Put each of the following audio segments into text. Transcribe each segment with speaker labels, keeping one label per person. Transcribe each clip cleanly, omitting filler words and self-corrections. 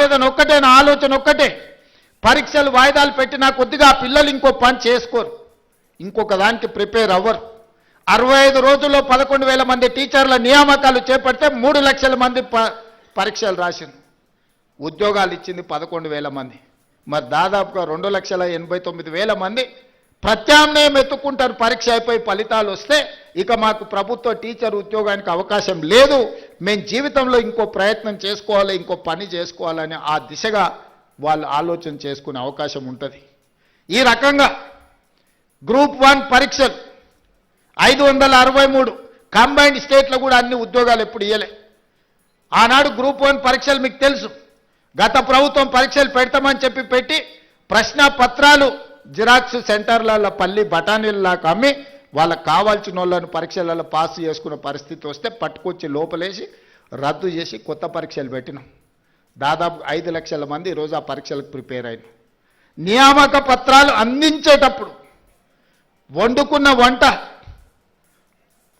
Speaker 1: ఆవేదన ఒక్కటే, నా ఆలోచన ఒక్కటే, పరీక్షలు వాయిదాలు పెట్టినా కొద్దిగా ఆ పిల్లలు ఇంకో పని చేసుకోరు, ఇంకొక దానికి ప్రిపేర్ అవ్వరు. 65 రోజుల్లో 11,000 మంది టీచర్ల నియామకాలు చేపడితే 3 లక్షల మంది పరీక్షలు రాసింది, ఉద్యోగాలు ఇచ్చింది 11,000 మంది. మరి దాదాపుగా 2,89,000 మంది ప్రత్యామ్నాయం ఎత్తుకుంటారు. పరీక్ష అయిపోయి ఫలితాలు వస్తే ఇక మాకు ప్రభుత్వ టీచర్ ఉద్యోగానికి అవకాశం లేదు, మేము జీవితంలో ఇంకో ప్రయత్నం చేసుకోవాలి, ఇంకో పని చేసుకోవాలని ఆ దిశగా వాళ్ళు ఆలోచన చేసుకునే అవకాశం ఉంటుంది. ఈ రకంగా గ్రూప్ 1 పరీక్షలు 563 కంబైన్డ్ స్టేట్లో కూడా అన్ని ఉద్యోగాలు ఎప్పుడు ఇవ్వలే. ఆనాడు గ్రూప్ 1 పరీక్షలు మీకు తెలుసు, గత ప్రభుత్వం పరీక్షలు పెడతామని చెప్పి పెట్టి ప్రశ్న పత్రాలు జిరాక్స్ సెంటర్లలో పల్లి బఠానీలలాగా అమ్మి వాళ్ళకు కావాల్సిన వాళ్ళను పరీక్షలలో పాస్ చేసుకున్న పరిస్థితి వస్తే పట్టుకొచ్చి లోపలేసి రద్దు చేసి కొత్త పరీక్షలు పెట్టినాం. దాదాపు 5 లక్షల మంది ఈరోజు ఆ పరీక్షలకు ప్రిపేర్ అయినారు. నియామక పత్రాలు అందించేటప్పుడు వండుకున్న వంట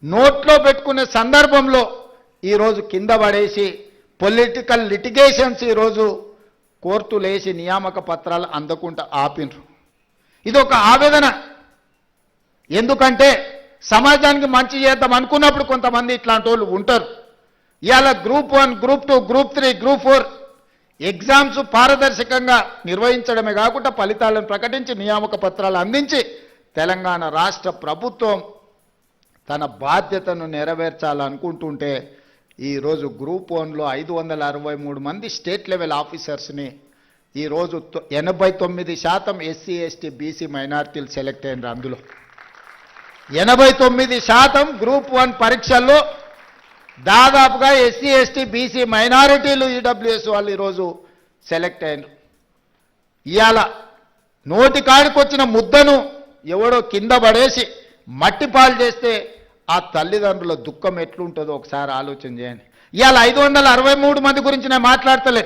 Speaker 1: నోట్లో పెట్టుకునే సందర్భంలో ఈరోజు కింద పడేసి పొలిటికల్ లిటిగేషన్స్ ఈరోజు కోర్టులు వేసి నియామక పత్రాలు అందకుండా ఆపినరు. ఇది ఒక ఆవేదన. ఎందుకంటే సమాజానికి మంచి చేద్దాం అనుకున్నప్పుడు కొంతమంది ఇట్లాంటి వాళ్ళు ఉంటారు. ఇవాళ group 1, group 2, group 3, group 4 exams పారదర్శకంగా నిర్వహించడమే కాకుండా ఫలితాలను ప్రకటించి నియామక పత్రాలు అందించి తెలంగాణ రాష్ట్ర ప్రభుత్వం తన బాధ్యతను నెరవేర్చాలనుకుంటుంటే ఈరోజు గ్రూప్ 1లో 563 మంది స్టేట్ లెవెల్ ఆఫీసర్స్ని ఈరోజు 89% ఎస్సీ ఎస్టీ బీసీ మైనారిటీలు సెలెక్ట్ అయినారు. అందులో 89% గ్రూప్ 1 పరీక్షల్లో దాదాపుగా ఎస్సీ ఎస్టీ బీసీ మైనారిటీలు ఈడబ్ల్యూఎస్ వాళ్ళు ఈరోజు సెలెక్ట్ అయినారు. ఇవాళ నోటి కాడికి వచ్చిన ముద్దను ఎవడో కింద పడేసి మట్టి పాలు చేస్తే ఆ తల్లిదండ్రుల దుఃఖం ఎట్లుంటుందో ఒకసారి ఆలోచన చేయండి. ఇవాళ 563 మంది గురించి నేను మాట్లాడతలే.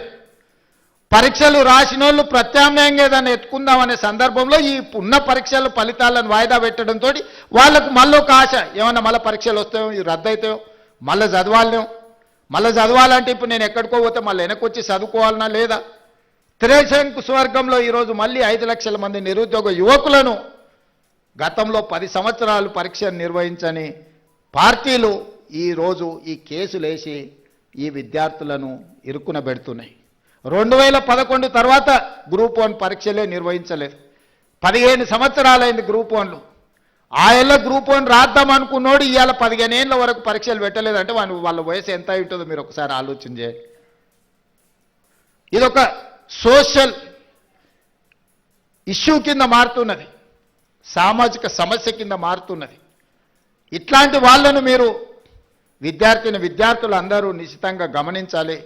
Speaker 1: పరీక్షలు రాసిన వాళ్ళు ప్రత్యామ్నాయంగా ఏదైనా ఎత్తుకుందామనే సందర్భంలో ఈ ఉన్న పరీక్షల ఫలితాలను వాయిదా పెట్టడంతో వాళ్ళకు మళ్ళీ ఒక ఆశ, ఏమన్నా మళ్ళీ పరీక్షలు వస్తాయో, ఇవి రద్దు అవుతాయో, మళ్ళీ చదవాలంటే ఇప్పుడు నేను ఎక్కడికో పోతే మళ్ళీ వెనకొచ్చి చదువుకోవాలన్నా లేదా? త్రిశంకు స్వర్గంలో ఈరోజు మళ్ళీ 5 లక్షల మంది నిరుద్యోగ యువకులను గతంలో 10 సంవత్సరాలు పరీక్షను నిర్వహించని పార్టీలు ఈరోజు ఈ కేసులు వేసి ఈ విద్యార్థులను ఇరుక్కున పెడుతున్నాయి. 2011 తర్వాత గ్రూప్ 1 పరీక్షలే నిర్వహించలేదు. 15 సంవత్సరాలైంది గ్రూప్ 1లు. ఆ ఏళ్ళ గ్రూప్ 1 రాద్దాం అనుకున్నోడు ఇవాళ 15 ఏళ్ళ వరకు పరీక్షలు పెట్టలేదంటే వాళ్ళ వయసు ఎంత ఉంటుందో మీరు ఒకసారి ఆలోచన చేయండి. ఇదొక సోషల్ ఇష్యూ కింద మారుతున్నది, సామాజిక సమస్య కింద మారుతున్నది. ఇట్లాంటి వాళ్ళను మీరు విద్యార్థులు అందరూ నిశ్చితంగా గమనించాలి.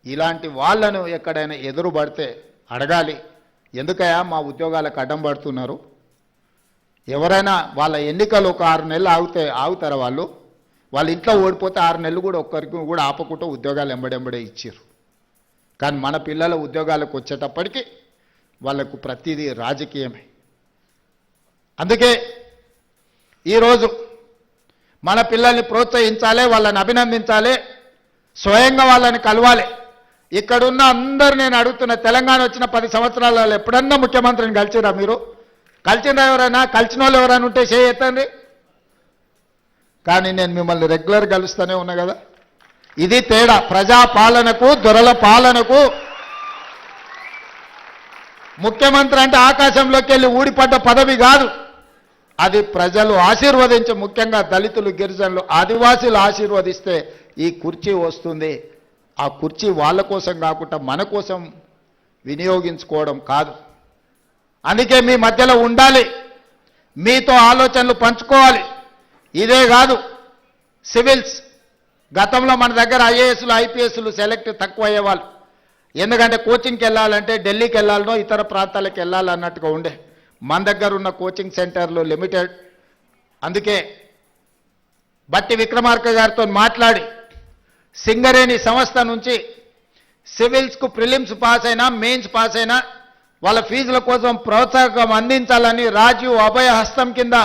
Speaker 1: ఇలాంటి వాళ్ళను ఎక్కడైనా ఎదురుపడితే అడగాలి, ఎందుకయ్యా మా ఉద్యోగాలకు అడ్డం పడుతున్నారు? ఎవరైనా వాళ్ళ ఎన్నికలు ఒక 6 నెలలు ఆగుతారా? వాళ్ళ ఇంట్లో ఓడిపోతే 6 నెలలు కూడా ఒక్కరికి కూడా ఆపకుండా ఉద్యోగాలు ఎంబడెంబడే ఇచ్చారు. కానీ మన పిల్లల ఉద్యోగాలకు వచ్చేటప్పటికి వాళ్ళకు ప్రతిదీ రాజకీయమే. అందుకే ఈరోజు మన పిల్లల్ని ప్రోత్సహించాలి, వాళ్ళని అభినందించాలి, స్వయంగా వాళ్ళని కలవాలి. ఇక్కడున్న అందరూ నేను అడుగుతున్న, తెలంగాణ వచ్చిన 10 సంవత్సరాలలో ఎప్పుడన్నా ముఖ్యమంత్రిని కలిసిరా? మీరు కలిసినా? ఎవరైనా కలిసిన వాళ్ళు ఎవరైనా ఉంటే చేయొద్దండి. కానీ నేను మిమ్మల్ని రెగ్యులర్ కలుస్తూనే ఉన్నా కదా. ఇది తేడా. ప్రజాపాలనకు దొరల పాలనకు. ముఖ్యమంత్రి అంటే ఆకాశంలోకి వెళ్ళి ఊడిపడ్డ పదవి కాదు, అది ప్రజలు ఆశీర్వదించి, ముఖ్యంగా దళితులు, గిరిజనులు, ఆదివాసీలు ఆశీర్వదిస్తే ఈ కుర్చీ వస్తుంది. ఆ కుర్చీ వాళ్ళ కోసం కాకుండా మన కోసం వినియోగించుకోవడం కాదు. అందుకే మీ మధ్యలో ఉండాలి, మీతో ఆలోచనలు పంచుకోవాలి. ఇదే కాదు, సివిల్స్ గతంలో మన దగ్గర ఐఏఎస్లు ఐపీఎస్లు సెలెక్ట్ తక్కువ అయ్యేవాళ్ళు. ఎందుకంటే కోచింగ్కి వెళ్ళాలంటే ఢిల్లీకి వెళ్ళాలనో ఇతర ప్రాంతాలకు వెళ్ళాలన్నట్టుగా ఉండే. మన దగ్గర ఉన్న కోచింగ్ సెంటర్లు లిమిటెడ్. అందుకే బట్టి విక్రమార్క గారితో మాట్లాడి సింగరేణి సంస్థ నుంచి సివిల్స్కు ప్రిలిమ్స్ పాస్ అయినా మెయిన్స్ పాస్ అయినా వాళ్ళ ఫీజుల కోసం ప్రోత్సాహకం అందించాలని రాజీవ్ అభయ హస్తం కింద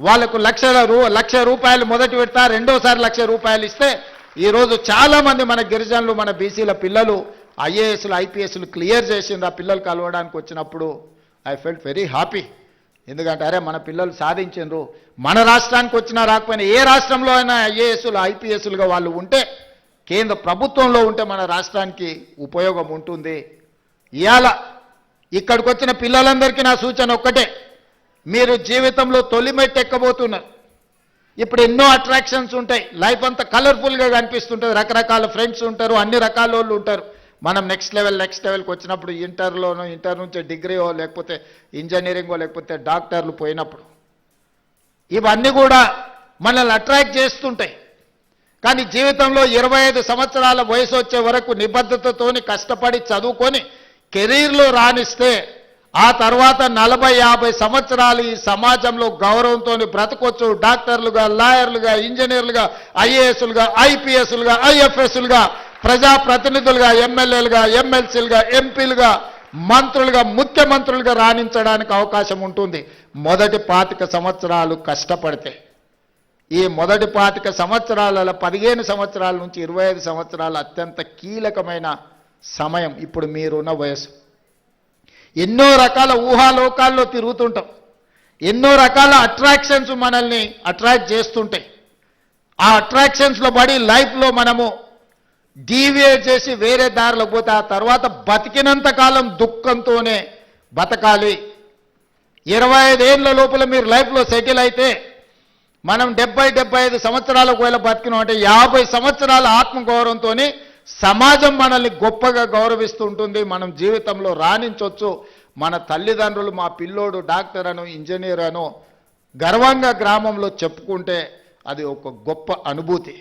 Speaker 1: వాళ్లకు లక్ష రూపాయలు మొదటి విడత, రెండోసారి 1,00,000 రూపాయలు ఇస్తే ఈరోజు చాలామంది మన గిరిజనులు, మన బీసీల పిల్లలు ఐఏఎస్లు ఐపీఎస్లు క్లియర్ చేసింది ఆ పిల్లలు కలవడానికి వచ్చినప్పుడు ఐ ఫెల్ట్ వెరీ హ్యాపీ. ఎందుకంటే అరే మన పిల్లలు సాధించిండ్రు, మన రాష్ట్రానికి వచ్చినా రాకపోయినా ఏ రాష్ట్రంలో అయినా ఐఏఎస్లు ఐపీఎస్లుగా వాళ్ళు ఉంటే, కేంద్ర ప్రభుత్వంలో ఉంటే మన రాష్ట్రానికి ఉపయోగం ఉంటుంది. ఇవాళ ఇక్కడికి వచ్చిన పిల్లలందరికీ నా సూచన ఒక్కటే, మీరు జీవితంలో తొలి మెట్టు ఎక్కబోతున్నారు. ఇప్పుడు ఎన్నో అట్రాక్షన్స్ ఉంటాయి, లైఫ్ అంతా కలర్ఫుల్గా కనిపిస్తుంటుంది, రకరకాల ఫ్రెండ్స్ ఉంటారు, అన్ని రకాల వాళ్ళు ఉంటారు. మనం నెక్స్ట్ లెవెల్కి వచ్చినప్పుడు ఇంటర్ నుంచి డిగ్రీయో లేకపోతే ఇంజనీరింగో లేకపోతే డాక్టర్లు పోయినప్పుడు ఇవన్నీ కూడా మనల్ని అట్రాక్ట్ చేస్తుంటాయి. కానీ జీవితంలో 25 సంవత్సరాల వయసు వచ్చే వరకు నిబద్ధతతోని కష్టపడి చదువుకొని కెరీర్లో రాణిస్తే ఆ తర్వాత 40-50 సంవత్సరాలు ఈ సమాజంలో గౌరవంతో బ్రతకొచ్చు. డాక్టర్లుగా, లాయర్లుగా, ఇంజనీర్లుగా, ఐఏఎస్లుగా, ఐపీఎస్లుగా, ఐఎఫ్ఎస్లుగా, ప్రజాప్రతినిధులుగా, ఎమ్మెల్యేలుగా, ఎమ్మెల్సీలుగా, ఎంపీలుగా, మంత్రులుగా, ముఖ్యమంత్రులుగా రాణించడానికి అవకాశం ఉంటుంది మొదటి 25 సంవత్సరాలు కష్టపడితే. ఈ మొదటి 25 సంవత్సరాల 15 సంవత్సరాల నుంచి 25 సంవత్సరాలు అత్యంత కీలకమైన సమయం. ఇప్పుడు మీరున్న వయసు. ఎన్నో రకాల ఊహాలోకాల్లో తిరుగుతుంటాం, ఎన్నో రకాల అట్రాక్షన్స్ మనల్ని అట్రాక్ట్ చేస్తుంటాయి. ఆ అట్రాక్షన్స్లో పడి లైఫ్లో మనము డీవియేట్ చేసి వేరే దారిలో పోతే ఆ తర్వాత బతికినంత కాలం దుఃఖంతోనే బతకాలి. 25 ఏళ్ళ లోపల మీరు లైఫ్లో సెటిల్ అయితే మనం 70-75 సంవత్సరాల ఒకవేళ బతికినాం అంటే 50 సంవత్సరాల ఆత్మగౌరవంతో సమాజం మనల్ని గొప్పగా గౌరవిస్తూ ఉంటుంది. మనం జీవితంలో రాణించవచ్చు. మన తల్లిదండ్రులు మా పిల్లోడు డాక్టర్ అను ఇంజనీర్ అను గర్వంగా గ్రామంలో చెప్పుకుంటే అది ఒక గొప్ప అనుభూతి.